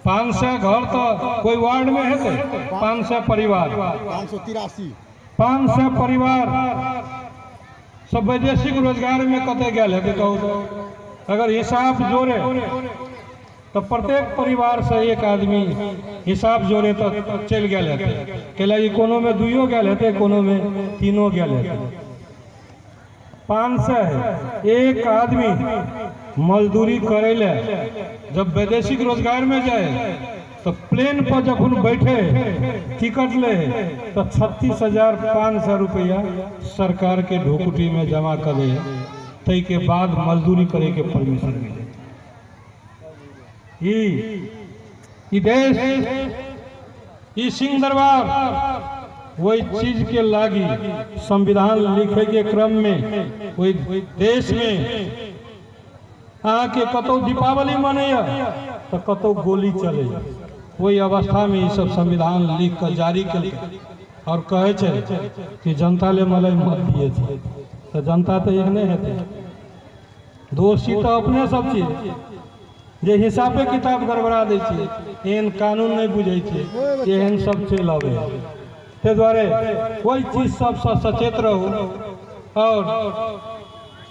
500 घर तो कोई वार्ड में है 500 परिवार 500 परिवार सब वैदेशिक रोजगार में कते गए है कहू। अगर हिसाब जोड़े तो प्रत्येक परिवार से एक आदमी हिसाब जोड़े तो चल गए है। कोनो में 2 गए थे, कोनो में 3 गए थे। 500 है एक आदमी मजदूरी करे ले। जब वैदेशिक रोजगार में जाए तो प्लेन पर जब बैठे टिकट ले तो 36,500 रुपया सरकार के ढोकुटी में जमा करे, तई के बाद मजदूरी करे के परमिशन मिले। ई देश ई सिंह दरबार वही चीज के लागी संविधान लिखे के क्रम में वही देश में आके कतो दीपावली मने तो कतो गोली चले। वही अवस्था में ये सब संविधान लिख कर जारी कर और कहे कि जनता ले मलाई मत दिए तो जनता तो एक नहीं है, दोषी तो अपने सब चीज जे हिसाबे किताब गड़बड़ा दै छै, एहन कानून नहीं बुझे छै, एहन सब चल आवे। ते द्वारे कोई चीज सबसे सचेत रहू और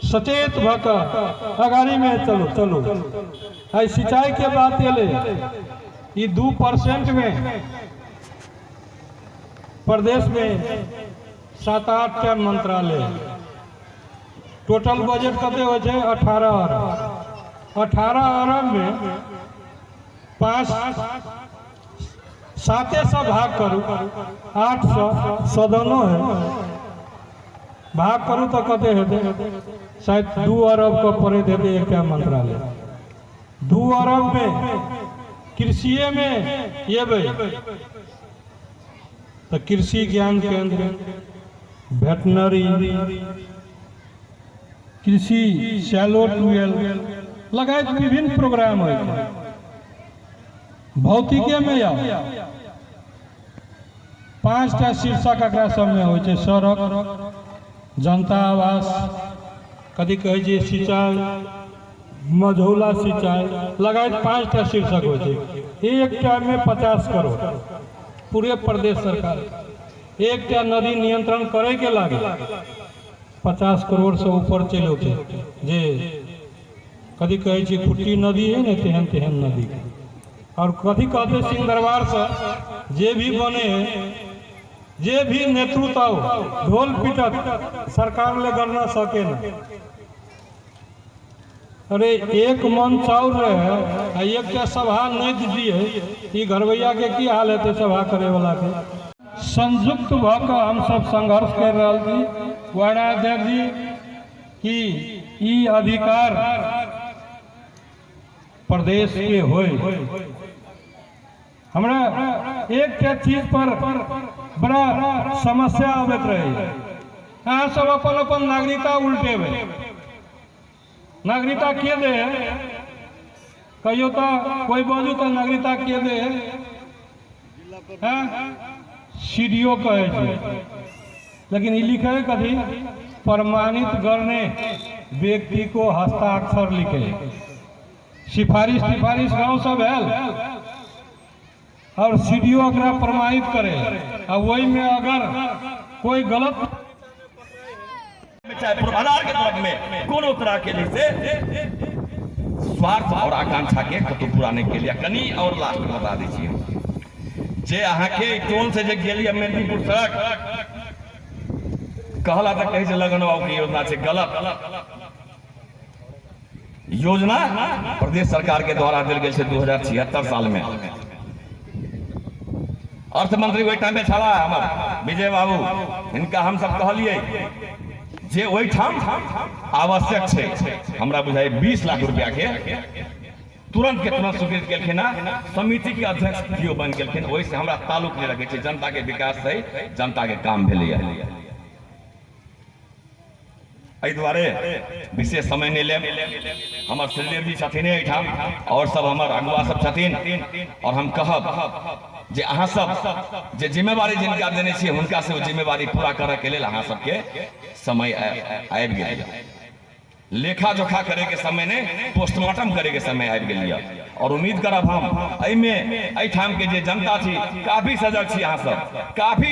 सचेत भकर अगाड़ी में चलो चलो। आई सिंचाई के बात एले, ये 2% में प्रदेश में 7-8 टा मंत्रालय, टोटल बजट कते हो छै 18 अरब। 18 अरब में 700 भाग करू, 800 सदनो है, भाग करू तो कते हेते शायद 2 अरब का पड़े थे एक मंत्रालय। 2 अरब में कृषि में ये भाई तो कृषि ज्ञान केंद्र, वेटनरी, कृषि शैलो ट्यूबवेल लगाए विभिन्न प्रोग्राम हो। भौतिके में या 5 टा शीर्षक एकरा सब में हो छै, सड़क, जनता आवास, कदी कहे छै सिंचाई, मझौला सिंचाई, लगाए 5 टा शीर्षक हो छै। एक टाइम में 50 करोड़ पूरे प्रदेश सरकार, एक टा नदी नियंत्रण करे के लागे 50 करोड़ से ऊपर चलो के। जे कदी कहे छै खुट्टी नदी है ना, तेहन तेहन नदी। और कथी कहते सिंह दरबार से जे भी बने जे भी नेतृत्व ढोल पीटत सरकार ले करना सके ना। अरे एक मन चाउर रहे एक सभा नहीं दीजिए, ये घरवैया के की हाल है सभा करे वाला के। संयुक्त भक हम सब संघर्ष कर रहा थी वार्डाध्यक्ष जी कि ई अधिकार प्रदेश के होए। हमरा एक चीज पर बड़ा समस्या आबत रहे, अहाँ सब अपन अपन नागरिकता उल्टे हुए। नागरिकता के दे कहियो तो कोई बाजू तो नागरिकता के दे सीडीओ कहे छै, लेकिन ये लिखे कथी प्रमाणित करने व्यक्ति को हस्ताक्षर लिखे। सिफारिश गाँव सब है और सीडीओ एकरा प्रमाणित करे, और वही में अगर कोई गलत चाहे पूर्वाधार के तरफ में कोनो तरह के लिए स्वार्थ और आकांक्षा के कतु पुराने के लिए कनी और लास्ट में बता दीजिए जे अहाँ के टोल से जे गेलिए मेदिनीपुर सड़क कहला तक कहे लगनवा की योजना से गलत योजना प्रदेश सरकार के द्वारा दिल गई 2076 साल में। अर्थ मंत्री वही टाइम पे छड़ा हमार विजय बाबू, इनका हम सब कहलिए जे वही ठाम आवश्यक छे। हमरा बुझाए 20 लाख रुपया के तुरंत के तुरंत स्वीकृत केलखिन। समिति के अध्यक्ष कियो बन गेलखिन, ओहि से हमरा ताल्लुक नहीं रखे छे। जनता के विकास से जनता के काम भेलैया। एहि द्वारे विशेष समय नहीं ले। हमर श्रीदेव जी छथिन एठाम और सब हमर अगुआ सब छथिन, और हम कहब जे अहाँ सब जे जिम्मेवारी जिनका देने छियै हुनका से जिम्मेवारी पूरा करे के लेल अहाँ सबके समय आबि गेल। लेखा जोखा करे के समय ने पोस्टमार्टम करे के समय आबि गेलिए और उम्मीद करब हम एहिठाम के जे जनता छी काफी सजग छी, अहाँ सब काफी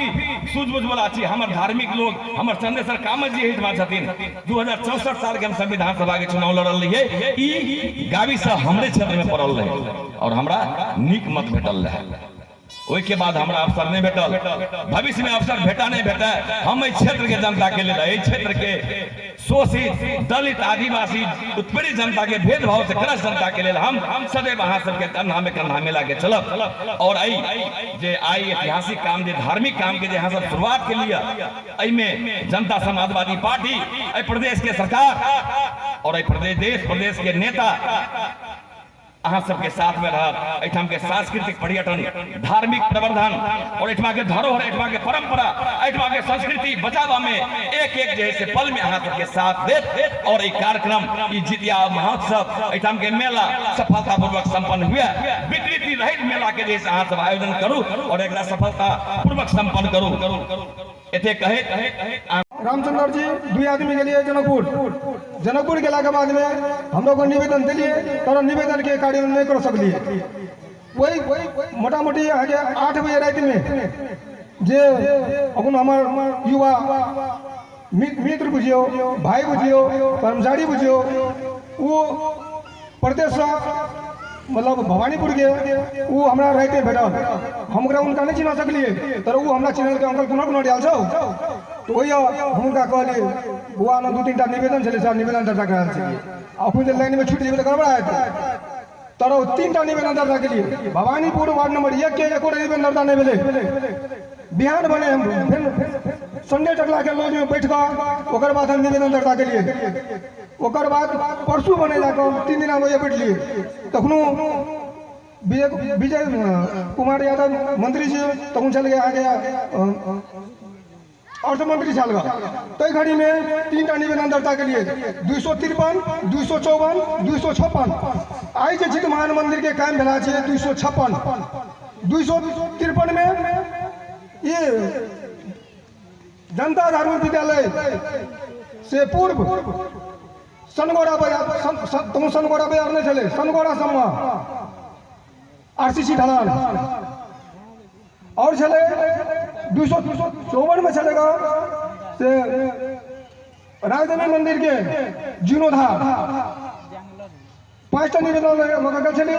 सूझबूझ वाला छी। हमर धार्मिक लोग हमर चंद्रेश्वर कामत जी एहिठमा छथिन। 2064 साल के हम संविधान सभा के चुनाव लड़ल रहिए, ई गावी से हमरे क्षेत्र में पड़ल रहे और हमरा नीक मत भेटल रहे। ओहि के बाद हमरा अवसर नहीं भेटल, भविष्य में अवसर भेटा नहीं भेटा। हम एहि क्षेत्र के जनता के लिए, एहि क्षेत्र के शोषित दलित आदिवासी उत्पीड़ित जनता के भेदभाव से ग्रस्त जनता के लिए हम सदैव अहाँ सबके कंधा में कंधा मिला के चलब। और जे आई ऐतिहासिक काम, जे धार्मिक काम के जे अहाँ सब शुरुआत के लिए, एहिमे जनता समाजवादी पार्टी, एहि प्रदेश के सरकार और एहि प्रदेश के नेता अहाँ सबके साथ में रहत। एहिठाम के सांस्कृतिक पर्यटन, धार्मिक प्रवर्धन और एहिठमा के धरोहर, एहिठमा के परंपरा, एहिठमा के संस्कृति बचावा में एक एक जैसे पल में अहाँ सबके साथ देत। और एक कार्यक्रम, ई जितिया महोत्सव, एहिठाम के मेला सफलतापूर्वक संपन्न हुआ। विकृति रहित मेला के जैसे अहाँ सब आयोजन करू और एक सफलतापूर्वक संपन्न करू। एते कहे रामचंद्र जी 2 आदमी के लिए जनकपुर गेला के बाद में हम लोग को निवेदन दिलिए, तो निवेदन के कार्य नहीं कर सकलिए। वही मोटा मोटी आगे 8 बजे रात में जे अपन हमार युवा मित्र बुझियो, भाई बुझियो, कर्मचारी बुझियो, वो प्रदेश मतलब भवानीपुर के वो हमरा रहते भेटल। हम उनका नहीं चिन्ह सकलिए, तो वो हमरा चिन्ह के अंकल पुनः डाल छो। तो वही हम उनका कहलिए बुआ न 2-3टा निवेदन चले सर, निवेदन दर्जा कराल छे। अपन लाइन में छूट जेबे तो गड़बड़ा है। तो 3टा निवेदन दर्जा के लिए भवानीपुर वार्ड नंबर 1 के एको निवेदन दर्जा नहीं मिले। बिहान बने हम फिर संडे टकला के लॉज में बैठ कर ओकर बाद हम निवेदन दर्जा के लिए, ओकर बाद परसू बने जाकर 3 दिन हम बैठ लिए। तखनो विजय कुमार यादव मंत्री जी तखन चल गया, आ गया अर्थ मंत्री चल गया। तो घड़ी में 3टा निवेदन दर्जा के लिए 253, 254, 256। आई जे जितमान मंदिर के काम भेला छे 256, 253 में ये जनता धार्मिक विद्यालय से पूर्व सनगोड़ा बाजार नहीं चले, सनगोड़ा सम्मा RCC ढलान और चले 254 में चलेगा से राजदेवी मंदिर के जीर्णोद्धार। 5टा निवेदन मंगल चले,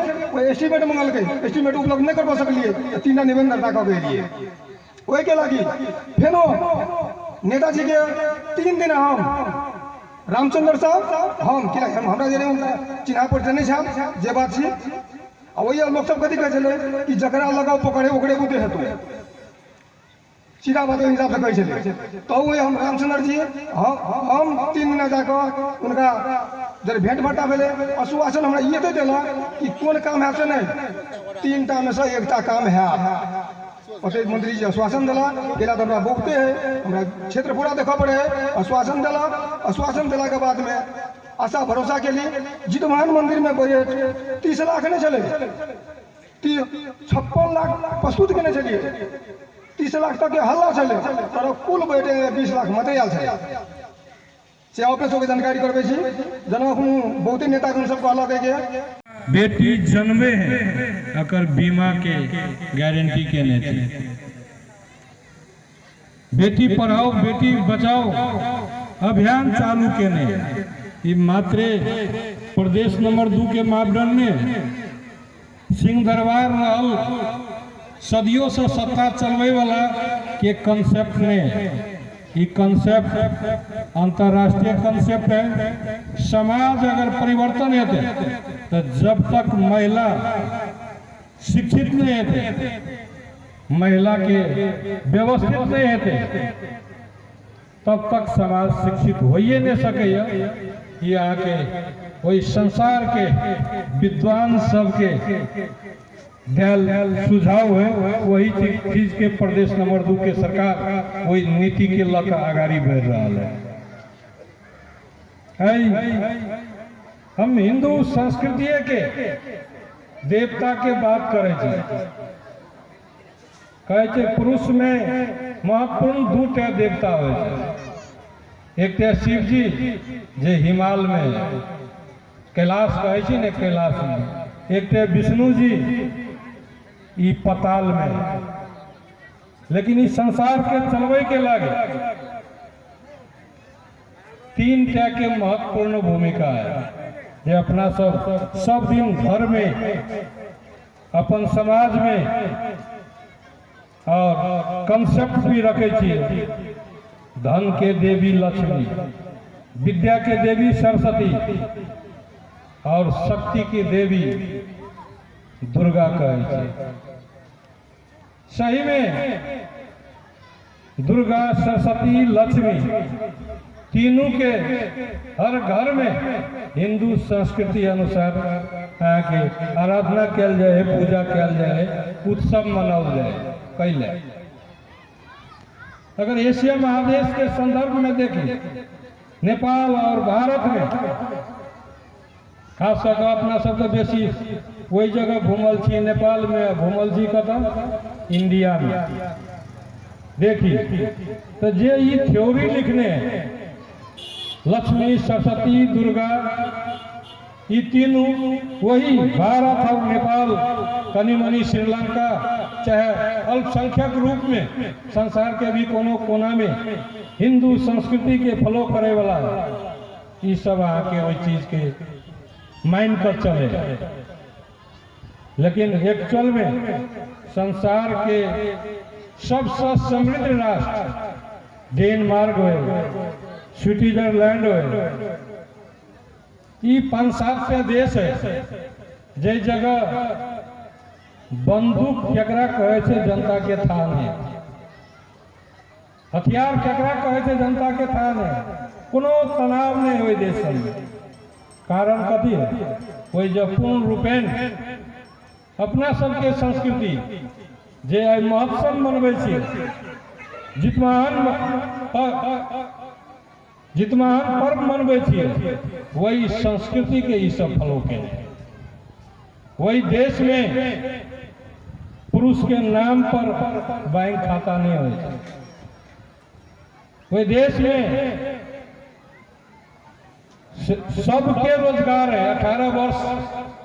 एस्टीमेट मंगल के एस्टीमेट उपलब्ध नहीं कर सकलिए। 3टा निवेदन दर्जा कर वही के लगी फेनो नेताजी के 3 दिन हम रामचंद्र साहब हम हमरा चिन्हा परिचय नहीं छा जे बात छी। वही लोग सब कथी कहे कि जकरा लगाओ पकड़े ओकरे बुते हेतु, सीधा बात हिसाब से कहे। तो वही हम रामचंद्र जी हम 3 दिन जाकर उनका जब भेंट भट्टा भेले, आश्वासन हमरा ये तो दिला कि कौन काम है से नहीं, 3टा में से 1टा काम है। ओते मंत्री जी आश्वासन दिला गेला तो हमरा भुगते है, हमरा क्षेत्र पूरा देखा पड़े है। आश्वासन दिला के बाद में आशा भरोसा के लिए जितमान मंदिर में बजट 30 लाख नहीं चले, 56 लाख प्रस्तुत करने चलिए, 30 लाख तक के हल्ला चले, और कुल बैठे 20 लाख मटेरियल चले से ऑफिस के जानकारी करबे छी। जना बहुते नेता सब कहलक है बेटी जन्मे है अकर बीमा के गारंटी केने थे। बेटी पढ़ाओ बेटी बचाओ अभियान चालू केने, ये मात्र प्रदेश नंबर 2 के मापदंड में सिंह दरबार रहल सदियों से सत्ता चलवे वाला के कंसेप्ट में, ये कंसेप्ट अंतर्राष्ट्रीय कंसेप्ट है। समाज अगर परिवर्तन होते तो जब तक महिला शिक्षित नहीं होते, महिला के व्यवस्थित नहीं होते, तब तक समाज शिक्षित हो ही नहीं सके। ये आके वही संसार के विद्वान सबके सुझाव है, वही चीज के प्रदेश नंबर 2 के सरकार वही नीति के लक आगाड़ी बढ़ रहा है। हम हिंदू संस्कृति के देवता के बात करे कहे पुरुष में महत्वपूर्ण 2टा देवता हो, एक टे शिव जी जे हिमालय में कैलाश कहै छी ने, कैलाश में। एक टे विष्णु जी ई पताल में। लेकिन इस संसार के चलवे के लागे तीन टा के महत्वपूर्ण भूमिका है। जे अपना सब दिन घर में, अपन समाज में और कंसेप्ट भी रखे छिए। धन के देवी लक्ष्मी, विद्या के देवी सरस्वती और शक्ति की देवी दुर्गा कहै छै। सही में दुर्गा, सरस्वती, लक्ष्मी तीनों के हर घर में हिंदू संस्कृति अनुसार के आराधना कल जाए, पूजा कल जाए, उत्सव मनाओल जाए। कैले अगर एशिया महादेश के संदर्भ में देखें, नेपाल और भारत में खास कर अपना सबसे बेसी वही जगह घूमल छी। नेपाल में घूमल छी, कतऽ इंडिया में। देखी तो जे ये थ्योरी लिखने लक्ष्मी, सरस्वती, दुर्गा, ये तीनों वही भारत और नेपाल, कनी मनी श्रीलंका, चाहे अल्पसंख्यक रूप में संसार के भी कोनो कोना में हिंदू संस्कृति के फॉलो करे वाला ये सब आके वही चीज के माइंड पर चले। लेकिन एक्चुअल में संसार के सबसे समृद्ध राष्ट्र डेनमार्क हो, स्विट्जरलैंड हो, ये 5-7 देश है जे जगह बंदूक केकरा कहे छै जनता के था नहीं, हथियार केकरा कहे छै जनता के था नहीं, कोनो तनाव नहीं हो देश में। कारण कथी है? वही जब पूर्ण रूपेण अपना सबके संस्कृति जे आई महोत्सव मनबै छी, जितमान पर्व मनबै छी, वही संस्कृति के ई सब फॉलो केने। वही देश में पुरुष के नाम पर बैंक खाता नहीं हो। वही देश में सबके रोजगार है। 18 वर्ष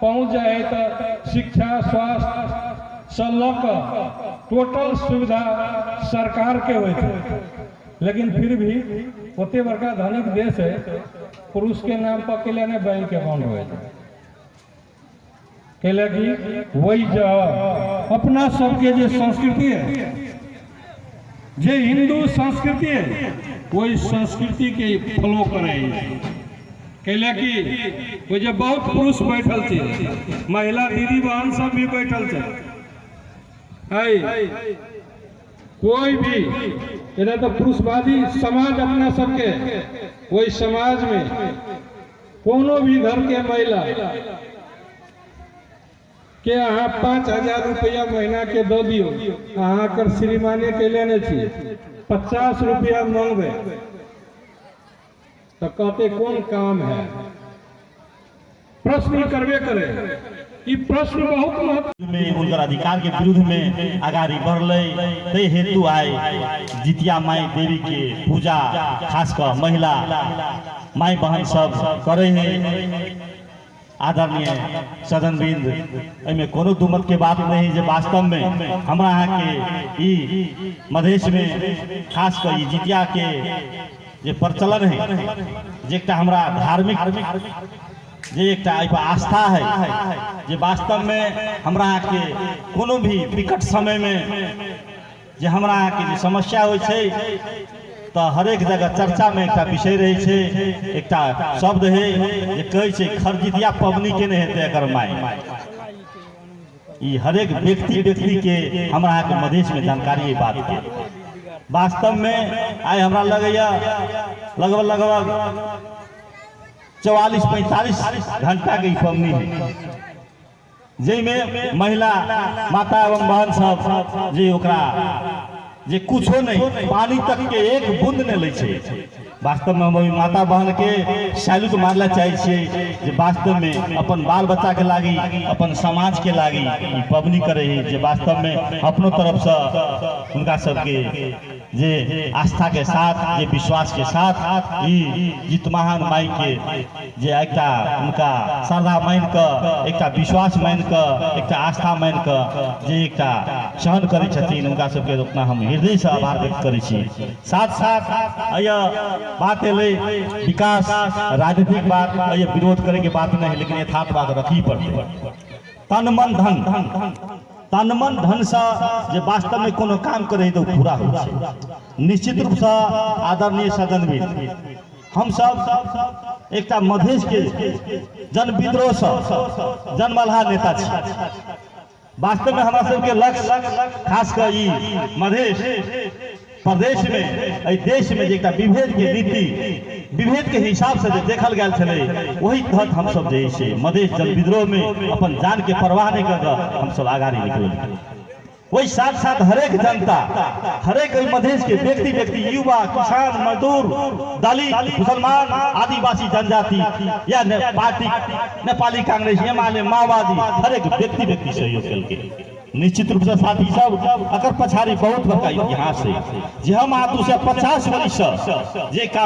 पहुंच जाए तो शिक्षा, स्वास्थ्य सलक टोटल सुविधा सरकार के होते। लेकिन फिर भी ओते बड़का धनिक देश है, पुरुष के नाम पर के लिए बैंक अकाउंट हो जाए। कि वही जो अपना सबके जो संस्कृति है, जो हिंदू संस्कृति है, वही संस्कृति के फॉलो करे। कैले कि वो जो बहुत पुरुष बैठल थे, महिला दीदी बहन सब भी बैठल थे। कोई भी इधर तो पुरुषवादी समाज अपना सबके, वही समाज में कोनो भी घर के महिला के अहाँ 5,000 रुपया महीना के दो दियो, अहाँ कर श्रीमानी के लेने छी 50 रुपया मांगबे तो कहते कौन काम है? प्रश्न करबे करे। ये प्रश्न बहुत महत्व में उनकर अधिकार के विरुद्ध में आगाड़ी बढ़ले। ते हेतु आए जितिया माई देवी के पूजा खास कर महिला माई बहन सब करे हैं। आदरणीय सदनबिंद, एमें कोनो दुमत के बात नहीं। जे वास्तव में हमरा यहाँ के ई मधेश में खास कर जितिया के जे प्रचलन है, जे एकटा हमरा धार्मिक जे एकटा आस्था है, जे वास्तव में हमरा यहाँ के कोनो भी विकट समय में जे हमरा यहाँ के जे समस्या होइ छै तो हर एक जगह चर्चा में एक विषय रहे छे। एक शब्द है जे कहे छे खरजितिया पबनी के नहीं हेते एकर माई। ई हर एक व्यक्ति के हमरा यहाँ के मधेश में जानकारी है बात के। वास्तव में आई हमरा लगैया लगभग 44-45 घंटा के पबनी है, जिसमें महिला माता एवं बहन सब जे ओकरा जे कुछो नहीं, पानी तक के एक बूंद नहीं ले छे। वास्तव में हम माता बहन के सैल्यूट मारला चाहिए छे, जे वास्तव में अपन बाल बच्चा के लागी, अपन समाज के लागी पबनी करे है। जे वास्तव में अपनों तरफ से उनका सबके जे आस्था के साथ, जे विश्वास के साथ ई जितमहान माई के जे एकटा उनका श्रद्धा मान कऽ, एकटा विश्वास मान कऽ, एकटा आस्था मान कऽ जे एकटा सहन करै छथिन, उनका सबके अपना हम हृदय से आभार व्यक्त करै छी। साथ साथ यह बात एलै विकास, राजनीतिक बात, यह विरोध करे के बात नहीं, लेकिन यथार्थ बात रखी पड़ते। तन मन धन से जे वास्तव में कोनो काम करे तो पूरा हो छै। निश्चित रूप से आदरणीय सदनविद, हम सब एकटा मधेश के जन विद्रोह से जन्मलहा नेता छी। वास्तव में हमारा सबके लक्ष्य खास कर ई मधेश प्रदेश में, देश में जे विभेद के नीति, विभेद के हिसाब से देखल गया छले, वही तहत हम सब जे छै मधेश जन विद्रोह में अपन जान के परवाह नहीं कर हम सब आगाड़ी निकल। वही साथ साथ हरेक जनता, हरेक मधेश के व्यक्ति, युवा, किसान, मजदूर, दलित, मुसलमान, आदिवासी जनजाति या पार्टी, नेपाली कांग्रेस, एमाले, माओवादी, हरेक व्यक्ति सहयोग करके निश्चित रूप से साथी सब अकर पछाड़ी बहुत बड़का इतिहास है जे हम 250 वर्ष जे काम